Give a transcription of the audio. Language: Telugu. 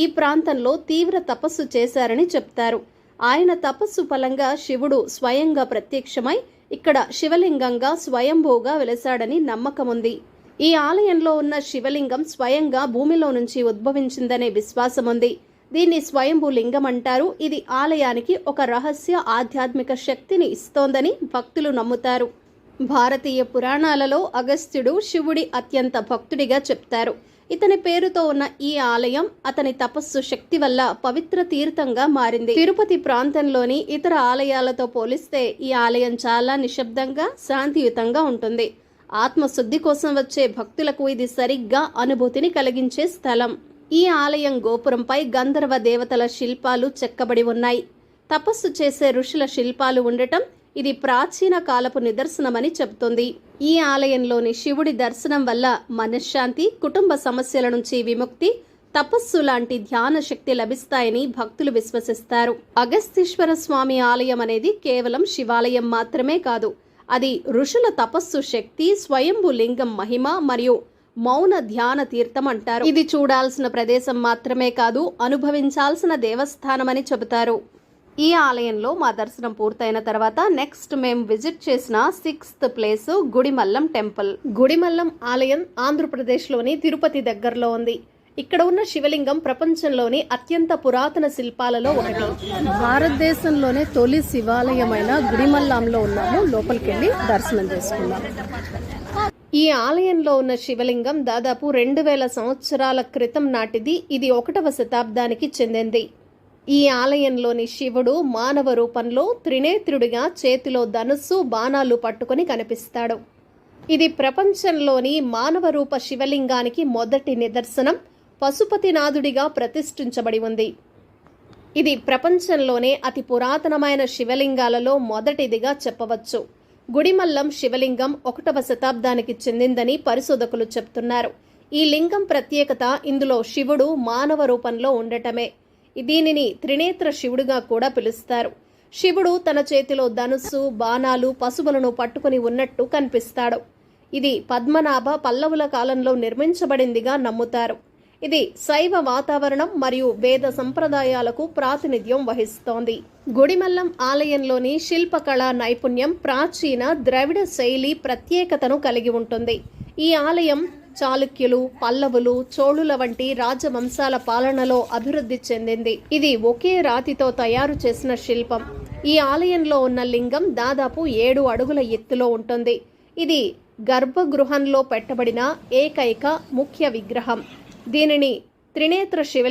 ఈ ప్రాంతంలో తీవ్ర తపస్సు చేశారని చెప్తారు. ఆయన తపస్సు ఫలంగా శివుడు స్వయంగా ప్రత్యక్షమై ఇక్కడ శివలింగంగా స్వయంభూగా వెలసాడని నమ్మకముంది. ఈ ఆలయంలో ఉన్న శివలింగం స్వయంగా భూమిలో నుంచి ఉద్భవించిందనే విశ్వాసముంది. దీన్ని స్వయంభూ లింగం అంటారు. ఇది ఆలయానికి ఒక రహస్య ఆధ్యాత్మిక శక్తిని ఇస్తోందని భక్తులు నమ్ముతారు. భారతీయ పురాణాలలో అగస్త్యుడు శివుడి అత్యంత భక్తుడిగా చెప్తారు. ఇతని పేరుతో ఉన్న ఈ ఆలయం అతని తపస్సు శక్తి వల్ల పవిత్ర తీర్థంగా మారింది. తిరుపతి ప్రాంతంలోని ఇతర ఆలయాలతో పోలిస్తే ఈ ఆలయం చాలా నిశ్శబ్దంగా, శాంతియుతంగా ఉంటుంది. ఆత్మశుద్ధి కోసం వచ్చే భక్తులకు ఇది సరిగ్గా అనుభూతిని కలిగించే స్థలం. ఈ ఆలయం గోపురంపై గంధర్వ దేవతల శిల్పాలు చెక్కబడి ఉన్నాయి. తపస్సు చేసే ఋషుల శిల్పాలు ఉండటం ఇది ప్రాచీన కాలపు నిదర్శనమని చెబుతుంది. ఈ ఆలయంలోని శివుడి దర్శనం వల్ల మనశ్శాంతి, కుటుంబ సమస్యల నుంచి విముక్తి, తపస్సు లాంటి ధ్యాన శక్తి లభిస్తాయని భక్తులు విశ్వసిస్తారు. అగస్తీశ్వర స్వామి ఆలయం అనేది కేవలం శివాలయం మాత్రమే కాదు. అది ఋషుల తపస్సు శక్తి, స్వయంభూ లింగం మహిమ మరియు మౌన ధ్యాన తీర్థం అంటారు. ఇది చూడాల్సిన ప్రదేశం మాత్రమే కాదు, అనుభవించాల్సిన దేవస్థానమని చెబుతారు. ఈ ఆలయంలో మా దర్శనం పూర్తయిన తర్వాత నెక్స్ట్ మేము విజిట్ చేసిన 6th place Gudimallam temple. Gudimallam ఆలయం ఆంధ్రప్రదేశ్లోని తిరుపతి దగ్గరలో ఉంది. ఇక్కడ ఉన్న శివలింగం ప్రపంచంలోని అత్యంత పురాతన శిల్పాలలో ఒకటి. భారతదేశంలోనే తొలి శివాలయమైన గుడిమల్లంలో ఉన్నాము. లోపలికెళ్ళి దర్శనం చేసుకున్నాము. ఈ ఆలయంలో ఉన్న శివలింగం దాదాపు 2000 సంవత్సరాల క్రితం నాటిది. ఇది 1వ శతాబ్దానికి చెందింది. ఈ ఆలయంలోని శివుడు మానవ రూపంలో త్రినేత్రుడిగా చేతిలో ధనుస్సు, బాణాలు పట్టుకొని కనిపిస్తాడు. ఇది ప్రపంచంలోని మానవ రూప శివలింగానికి మొదటి నిదర్శనం. పశుపతినాథుడిగా ప్రతిష్ఠించబడి ఉంది. ఇది ప్రపంచంలోనే అతి పురాతనమైన శివలింగాలలో మొదటిదిగా చెప్పవచ్చు. గుడిమల్లం శివలింగం 1వ శతాబ్దానికి చెందిందని పరిశోధకులు చెప్తున్నారు. ఈ లింగం ప్రత్యేకత ఇందులో శివుడు మానవ రూపంలో ఉండటమే. దీనిని త్రినేత్ర శివుడుగా కూడా పిలుస్తారు. శివుడు తన చేతిలో ధనుస్సు, బాణాలు, పశువులను పట్టుకుని ఉన్నట్టు కనిపిస్తాడు. ఇది పద్మనాభ పల్లవుల కాలంలో నిర్మించబడిందిగా నమ్ముతారు. ఇది శైవ వాతావరణం మరియు వేద సంప్రదాయాలకు ప్రాతినిధ్యం వహిస్తోంది. గుడిమల్లం ఆలయంలోని శిల్పకళా నైపుణ్యం ప్రాచీన ద్రవిడ శైలి ప్రత్యేకతను కలిగి ఉంటుంది. ఈ ఆలయం చాళుక్యులు, పల్లవులు, చోళుల వంటి రాజవంశాల పాలనలో అభివృద్ధి చెందింది. ఇది ఒకే రాతితో తయారు చేసిన శిల్పం. ఈ ఆలయంలో ఉన్న లింగం దాదాపు 7 అడుగుల ఎత్తులో ఉంటుంది. ఇది గర్భగృహంలో పెట్టబడిన ఏకైక ముఖ్య విగ్రహం. దీనిని త్రినేత్ర శివ